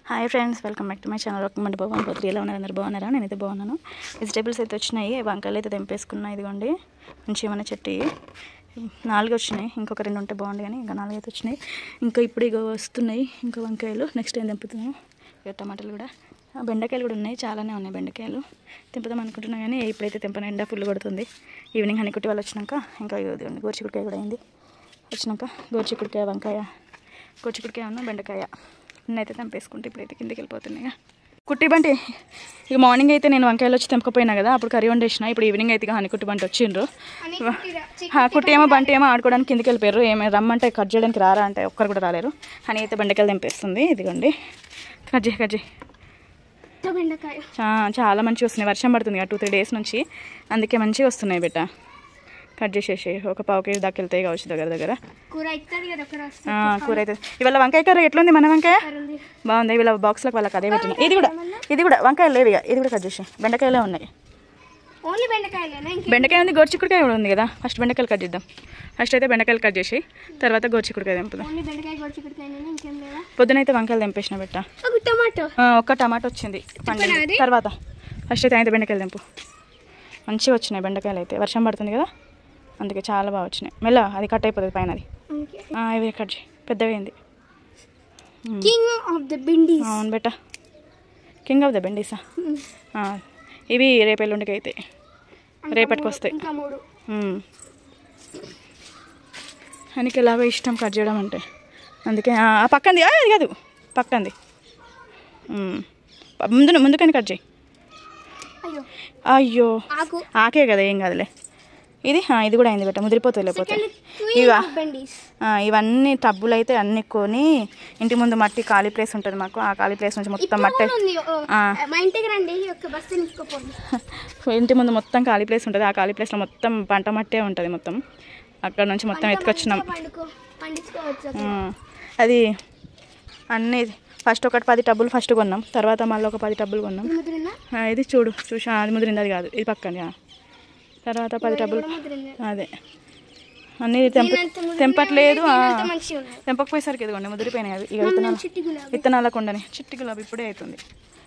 Hi friends, welcome back to my channel. Rokkamanti Babu Potri. ఎలా ఉన్నారు? అందరు బాగున్నారా? నేనైతే బాగున్నాను. వెజిటేబుల్స్ అయితే వచ్చినాయి. వంకాయలు అయితే తెంపేసుకున్నా. ఇదిగోండి మంచి ఏమైనా చెట్టు 4 వచ్చినాయి. ఇంకొక 2 ఉంటే బాగుంది, కానీ ఇంకా 4 అయితే వచ్చినాయి. ఇంకా ఇప్పుడు ఇక వస్తున్నాయి ఇంకా వంకాయలు. నెక్స్ట్ ఏం తెంపుతున్నాం. ఇక టమాటాలు కూడా, బెండకాయలు కూడా ఉన్నాయి. చాలానే ఉన్నాయి బెండకాయలు. తెంపుదాం అనుకుంటున్నాం, కానీ ఇప్పుడైతే తెంపన. ఎండ ఫుల్ కొడుతుంది. ఈవినింగ్ హనీకుట్టి వాళ్ళు వచ్చినాక ఇంకా ఇదిగోండి గోరుచిక్కుడుకాయ కూడా అయింది. వచ్చినాక గోరుచిక్కుడుకాయ, వంకాయ, గోరుచిక్కుడుకాయ ఉన్న బెండకాయ అయితే తెంపేసుకుంటే ఇప్పుడైతే కిందకి వెళ్ళిపోతున్నాయి. కుట్టి బంటి ఇక మార్నింగ్ అయితే నేను వంకాయలు వచ్చి తెంపకపోయినా కదా, అప్పుడు కర్రీ వండేసిన. ఇప్పుడు ఈవినింగ్ అయితే హనీ కుట్టి బంటి వచ్చిండ్రు. కుట్టి ఏమో బంటి ఏమో ఆడుకోవడానికి కిందకి వెళ్ళిపోయారు. ఏమైనా రమ్మంటే కట్ చేయడానికి రారా అంటే ఒక్కరు కూడా రాలేరు. హనీ అయితే బెండకాయలు తెంపేస్తుంది. ఇదిగోండి కట్ చేయి. చాలా మంచిగా వస్తున్నాయి. వర్షం పడుతుంది కదా 2-3 డేస్ నుంచి, అందుకే మంచిగా వస్తున్నాయి బెట్ట. కట్ చేసేసి ఒక 1/2 కేజీ దాకా వెళ్తాయి కావచ్చు దగ్గర. కూర అవుతుంది. ఇవాళ వంకాయ కర్రీ ఎట్లుంది? మన వంకాయ బాగుంది. ఇవాళ బాక్స్లకు వాళ్ళకి అదే పెట్టిన. ఇది కూడా వంకాయలు లేవు. ఇక ఇది కూడా కట్ చేసి. బెండకాయలే ఉన్నాయి. బెండకాయ ఉంది, గోరుచిక్కుడుకాయ కూడా ఉంది కదా. ఫస్ట్ బెండకాయలు కట్ చేద్దాం. ఫస్ట్ అయితే బెండకాయలు కట్ చేసి తర్వాత గోరుచిక్కుడుకాయ తెంపుదాం. పొద్దునైతే వంకాయలు తెంపేసిన బెట్ట. ఒక్క టమాటో వచ్చింది పండింది. తర్వాత ఫస్ట్ అయితే బెండకాయలు తెంపు. మంచిగా వచ్చినాయి బెండకాయలు అయితే. వర్షం పడుతుంది కదా, అందుకే చాలా బాగా వచ్చినాయి. మెల్ల అది కట్ అయిపోతుంది పైన. అది ఇవి కట్ చేయి. పెద్దగైంది. అవును బెట్ట, కింగ్ ఆఫ్ ద బెండీసా. ఇవి రేపు ఎల్లుండికి అయితే రేపటికి వస్తాయి. ఆయనకి ఎలాగో ఇష్టం కట్ చేయడం అంటే, అందుకే ఆ పక్కంది అది కాదు, పక్కంది ముందుకని కట్ చేయి. అయ్యో ఆకే కదా, ఏం కాదులే. ఇది కూడా అయింది బెట్ట, ముదిరిపోతుంది లేకపోతే. ఇవన్నీ టబ్బులు అయితే అన్ని కొని, ఇంటి ముందు మట్టి ఖాళీ ప్లేస్ ఉంటుంది మాకు. ఆ ఖాళీ ప్లేస్ నుంచి మొత్తం మట్టి, ఇంటి ముందు మొత్తం ఖాళీ ప్లేస్ ఉంటుంది. ఆ ఖాళీ ప్లేస్లో మొత్తం పంట మట్టే ఉంటుంది మొత్తం. అక్కడ నుంచి మొత్తం ఎత్తుకొచ్చినాం. అది అన్నీ ఫస్ట్ ఒక 10 టబ్బులు ఫస్ట్ కొన్నాం. తర్వాత మళ్ళీ ఒక 10 టబ్బులు కొన్నాం. ఇది చూసా, అది ముదిరింది. అది కాదు, ఇది పక్కన. తర్వాత 10 టబ్బులు. అదే అన్నీ తెంపట్లేదు. తెంపకపోయేసరికి ఇదిగోండి ముదిరిపోయినాయి. అవి ఇక విత్తనాల కొండని చిట్టి గులాబీ ఇప్పుడే అవుతుంది.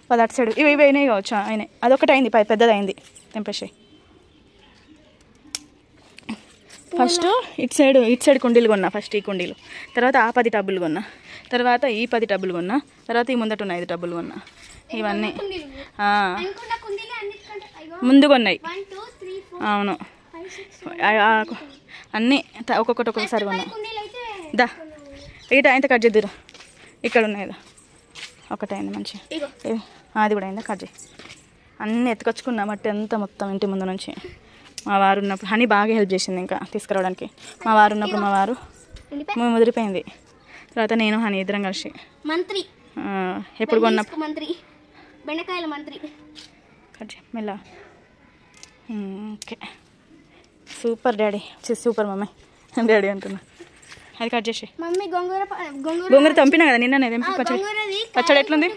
10 అటు సైడ్ ఇవి అయినాయి కావచ్చు. అయినాయి. అదొకటి అయింది, పెద్దది అయింది. తెంపేసాయి. ఫస్ట్ ఇటు సైడ్ కుండీలు కొన్నా. ఫస్ట్ ఈ కుండీలు, తర్వాత ఆ 10 టబ్బులు కొన్నా, తర్వాత ఈ 10 టబ్బులు కొన్నా, తర్వాత ఈ ముందట ఉన్న 5 టబ్బులు కొన్నా. ఇవన్నీ ముందు కొన్నాయి. అవును, అన్నీ ఒక్కొక్కసారి కొన్నా. దా ఇట అయితే కట్ చేద్దురా. ఇక్కడ ఉన్నాయి కదా, ఒకటైంది మంచిగా. అది కూడా అయిందా? కట్ చేయి. అన్నీ ఎత్తుకొచ్చుకున్నా మట్టి అంతా మొత్తం ఇంటి ముందు నుంచి. మా వారు ఉన్నప్పుడు హనీ బాగా హెల్ప్ చేసింది ఇంకా తీసుకురావడానికి. మా వారు ఉన్నప్పుడు మా వారు ముదిరిపోయింది. తర్వాత నేను హనీ ఇద్దరం కలిసి మంత్రి ఎప్పుడు కొన్నప్పుడు మంత్రి బెండకాయల మంత్రి. కట్ చేయి మెల్ల. Okay, super daddy, super mummy. Daddy అంటున్నా. అది కట్ చేసి. మమ్మీ గోంగూర తెంపినా కదా నిన్న. తెంపి పచ్చడి ఎట్లుంది?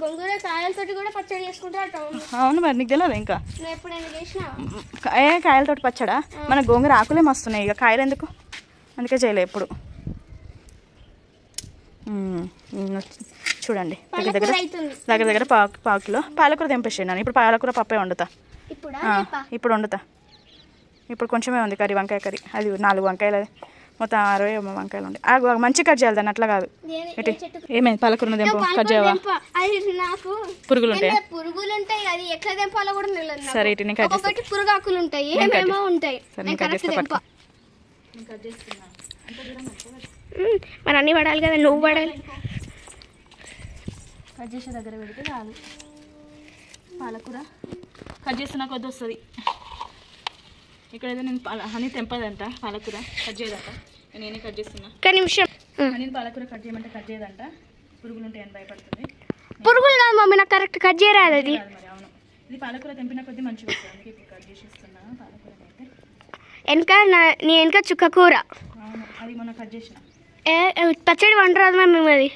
గోంగూర కాయలతో కూడా పచ్చడి చేసుకుంటారు. అవును, మరి నీకు తెలియదు ఇంకా? కాయలతో పచ్చడా? మన గోంగూర ఆకులే మస్తున్నాయి, ఇక కాయలు ఎందుకు, అందుకే చేయలే ఎప్పుడు. చూడండి దగ్గర పావు కిలో పాలకూర తెంపేసాను. ఇప్పుడు పాలకూర పప్పే వండుతా. ఇప్పుడు వండుతా. ఇప్పుడు కొంచెమే ఉంది కర్రీ, వంకాయ కర్రీ. అది 4 వంకాయలు, మొత్తం 60 వంకాయలు ఉండే. మంచి కట్ చేయాలి దాన్ని, అట్లా కాదు. ఏమైంది? పాలకూర తెంపు. కట్ చేయవా? పురుగులు ఉంటాయి. సరే, ఇటు నేను కట్ చేస్తాను. పురుగాకులు ఉంటాయి, ఏమేమో ఉంటాయి. మరి అన్నీ పడాలి కదా, నువ్వు పడాలి. కట్ చేసే దగ్గర పెడితే చాలు. పాలకూర కట్ చేస్తే నాకు వద్దు వస్తుంది. ఇక్కడైతే నేను హనీ తెంపదంట, పాలకూర కట్ చేయదంట. నేనే కట్ చేస్తున్నా. నిమిషం హనీ పాలకూర కట్ చేయమంటే కట్ చేయదంట. పురుగులు ఉంటాయని భయపడుతుంది. పురుగులు కాదు మమ్మీ, నాకు కరెక్ట్ కట్ చేయరాదు అది. మరి అవును, ఇది పాలకూర తెంపిన కొద్దీ మంచిగా వస్తుంది, అందుకే ఇప్పుడు కట్ చేసేస్తున్నా. పాలకూర అయితే వెనక చుక్క కూర. అవును, అది మొన్న కట్ చేసిన. పచ్చడి వండరాదు మమ్మీ, అది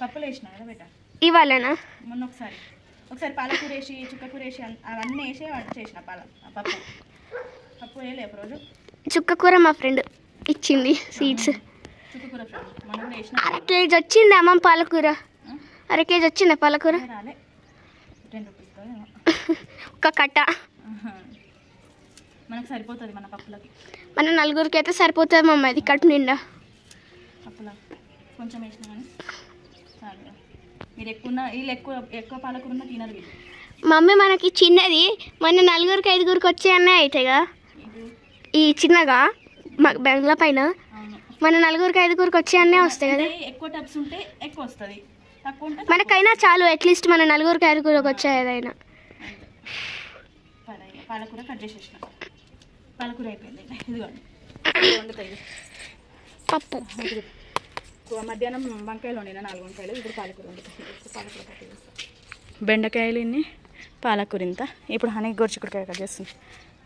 పప్పులు వేసిన కదా బేట. ఇవాళనా? మొన్న ఒకసారి పాలకూర వేసి, చుక్కకూర వేసి, అవన్నీ వేసి చేసిన పప్పు వేయలే ఒక రోజు. చుక్కకూర మా ఫ్రెండ్ ఇచ్చింది సీడ్స్. చుక్కకూర 1 కేజీ వచ్చింది అమ్మ. పాలకూర అర కేజీ వచ్చిందా పాలకూర? రాలే, 10 రూపీస్తో ఒక కట్ట మనకు సరిపోతుంది మన పప్పులకి. మన నలుగురికి అయితే సరిపోతుంది మమ్మ, అది కట్టు నిండా పప్పులా కొంచెం వేసినా కానీ చాలు. మీరు వీళ్ళు ఎక్కువ పాలకూర ఉన్న తినరు వీళ్ళు. మమ్మీ మనకి చిన్నది మన 4-5 వచ్చాయనే అవుతాయిగా, ఈ చిన్నగా బెంగళ పైన మన 4-5 వచ్చాయనే వస్తాయి కదా. ఎక్కువ టబ్స్ ఉంటే ఎక్కువ వస్తుంది, తక్కువ ఉంటే మనకైనా చాలు, అట్లీస్ట్ మన 4-5 వచ్చాయి ఏదైనా. పాలకూర కట్ చేసేసిన, పాలకూర అయిపోయింది. ఇదిగోండి పప్పు. మధ్యాహ్నం వంకాయలు వండిన 4 వంకాయలు, ఇప్పుడు పాలకూర వండుతాయి. పాలకూర కట్ చేస్తాను. బెండకాయలు ఇన్ని, పాలకూర ఇంత. ఇప్పుడు హనీ గోరుచిక్కుడుకాయ కట్ చేస్తుంది.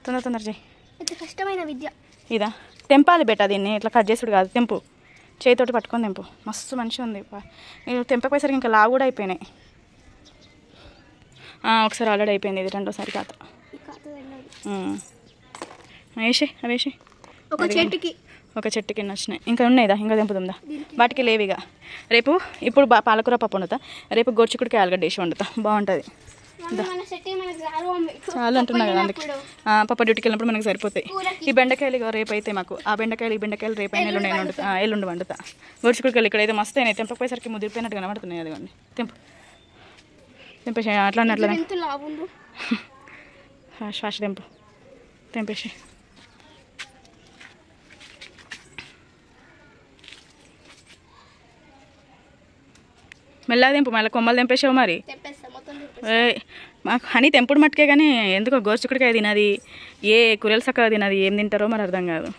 తొందర చేయి. ఇది కష్టమైన విద్య. ఇదా తెంపాలి బెట్ట, దీన్ని ఇట్లా కట్ చేసుడు కాదు, తెంపు, చేతితోటి పట్టుకొని తెంపు. మస్తు మంచిగా ఉంది. తెంపకపోయేసరికి ఇంకా లావు కూడా అయిపోయినాయి. ఒకసారి ఆల్రెడీ అయిపోయింది, ఇది రెండోసారి కాత. వేసి అవి వేసి ఒక చెట్టుకి ఎన్ని వచ్చినాయి, ఇంకా ఉన్నాయిదా, ఇంకా తెంపుతుందా, వాటికి లేవిగా. రేపు ఇప్పుడు పాలకూర పప్పు వండుతా, రేపు గోరుచిక్కుడుకాయ ఆలుగడ్డ వేసి వండుతా, బాగుంటుంది. చాలా అంటున్నా కదా, అందుకే పప్పు డ్యూటీకి వెళ్ళినప్పుడు మనకు సరిపోతాయి. ఈ బెండకాయలు రేపు అయితే మాకు, ఆ బెండకాయలు ఈ బెండకాయలు రేపు అయినా ఎల్లుండి వండుతా, ఎల్లుండి వండుతా. గోరుచిక్కుడుకాయలు ఇక్కడైతే మస్తు అయినాయి, తెంపకపోయేసరికి ముదిరిపోయినట్టు కనబడుతున్నాయి. అదిగోండి తెంపేసి అట్లా శ్వాస తెంపేసి. మెల్లగా తెంపు, మళ్ళీ కొమ్మలు తెంపేసావు మరి. మాకు హనీ తెంపుడు మట్టుకే, కానీ ఎందుకో గోరుచిక్కుడుకాయ తినది, ఏ కూరలు చక్కగా తినది, ఏం తింటారో మరి అర్థం కాదు.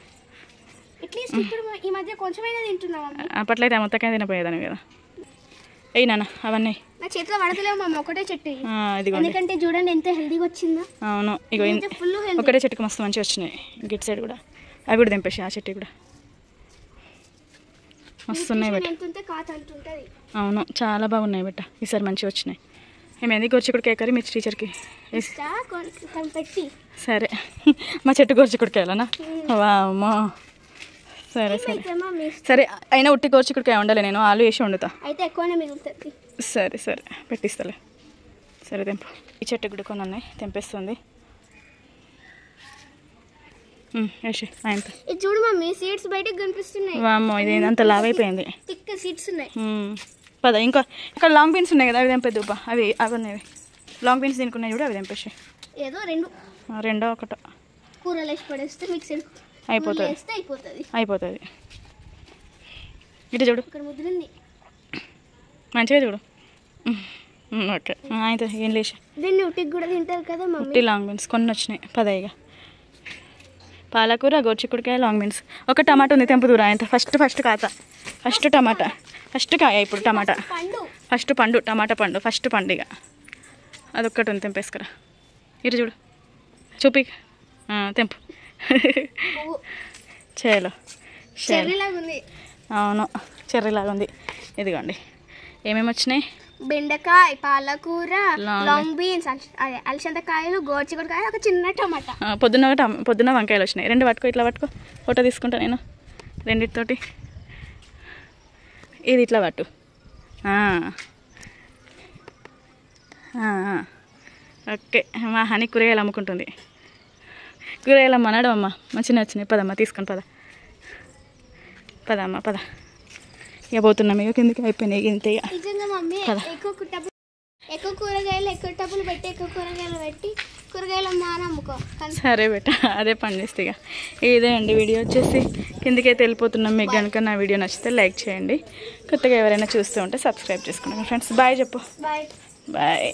అప్పట్లో అయితే మొత్తకాయ తినపోయేదాన్ని కదా. అయ్యి నాన్న అవన్నీ నా చేతిలో పడతలేవు మమ్మ, ఒకటే చెట్టు. ఎందుకంటే చూడండి ఎంత హెల్దీగా వచ్చిందా. అవును, ఇగో ఒకటే చెట్టుకి మస్తు మంచిగా వచ్చినాయి. గిట్ సైడ్ కూడా అవి కూడా తెంపేసి, ఆ చెట్టు కూడా మస్తు ఉన్నాయి బెట్ట. అవును, చాలా బాగున్నాయి బెట్ట, ఈసారి మంచిగా వచ్చినాయి. ఏమైంది గోరుచిక్కుడుకాయ కర్రీ మీ టీచర్కి సరే. మా చెట్టు గోరుచిక్కుడుకాయలనా? వామ్మో, సరే సరే సరే. అయినా ఉట్టి గోరుచిక్కుడుకాయ వండలే నేను, ఆలు వేసి వండుతా. సరే సరే పెట్టిస్తలే. సరే తెంపు. ఈ చెట్టు కూడా కొన్ని ఉన్నాయి, తెంపేస్తుంది. వేసి ఆయనతో చూడు మమ్మీ, సీడ్స్ బయటకు కనిపిస్తున్నాయి. వామ్మో, ఇది అంత లావ్ అయిపోయింది. సీడ్స్ ఉన్నాయి. పద, ఇంకా ఇక్కడ లాంగ్ బీన్స్ ఉన్నాయి కదా, అవి తెంపేద్దు. అవి ఉన్నాయి లాంగ్ బీన్స్ తినుకున్నాయి చూడు, అవి తెంపేసి. ఏదో రెండో ఒకటో కూరలు వేసి పడేస్తే మిక్సర్ అయిపోతుంది. ఇటు చూడు, మంచిగా చూడు. ఓకే, అయితే ఏం లేచి దీన్ని ఉట్టికి కూడా తింటారు కదా మమ్మీ. ఉట్టి లాంగ్ బీన్స్ కొన్ని వచ్చినాయి. పదయిగా పాలకూర, గోరుచిక్కుడుకాయ, లాంగ్ బీన్స్. ఒక టమాటా ఉంది, తెంపుదూరా. ఆయన ఫస్ట్ కాత, ఫస్ట్ టమాటా, ఫస్ట్ కాయ. ఇప్పుడు టమాటా ఫస్ట్ పండు, టమాటా పండు ఫస్ట్ పండుగ. అదొక్కటి ఉంది, తెంపేసుకురా. ఇటు చూడు, చూపి తెంపు. చేలో అవును, చెర్రీలాగా ఉంది. ఇదిగోండి ఏమేమి వచ్చినాయి. బెండకాయ, పాలకూర, లాంగ్ బీన్స్, అలసందకాయలు, గోరుచిక్కుడుకాయ, ఒక చిన్న టమాటా. పొద్దున్న వంకాయలు వచ్చినాయి. 2 పట్టుకో, ఇట్లా పట్టుకో, ఫోటో తీసుకుంటా నేను రెండిటితోటి. ఇది ఇట్లా పట్టు. ఓకే, మా హనీ కూరగాయలు అమ్ముకుంటుంది. కూరగాయలు అమ్మ నడవమ్మ, మంచిగా వచ్చినాయి. పదమ్మా తీసుకొని పదమ్మా పద. ఇక పోతున్నాం, ఇక కిందకి అయిపోయినాయి ఇంతే. ఎక్కువ కూరగాయలు ఎక్కువ డబ్బులు పెట్టి ఎక్కువ కూరగాయలు పెట్టి కూరగాయలు అమ్ముకో. సరే బేట, అదే పని చేస్తే. ఇక ఇదే అండి వీడియో వచ్చేసి, కిందకైతే వెళ్ళిపోతున్నాం. మీకు కనుక నా వీడియో నచ్చితే లైక్ చేయండి, కొత్తగా ఎవరైనా చూస్తూ ఉంటే సబ్స్క్రైబ్ చేసుకోండి. ఫ్రెండ్స్ బాయ్ చెప్పు. బాయ్.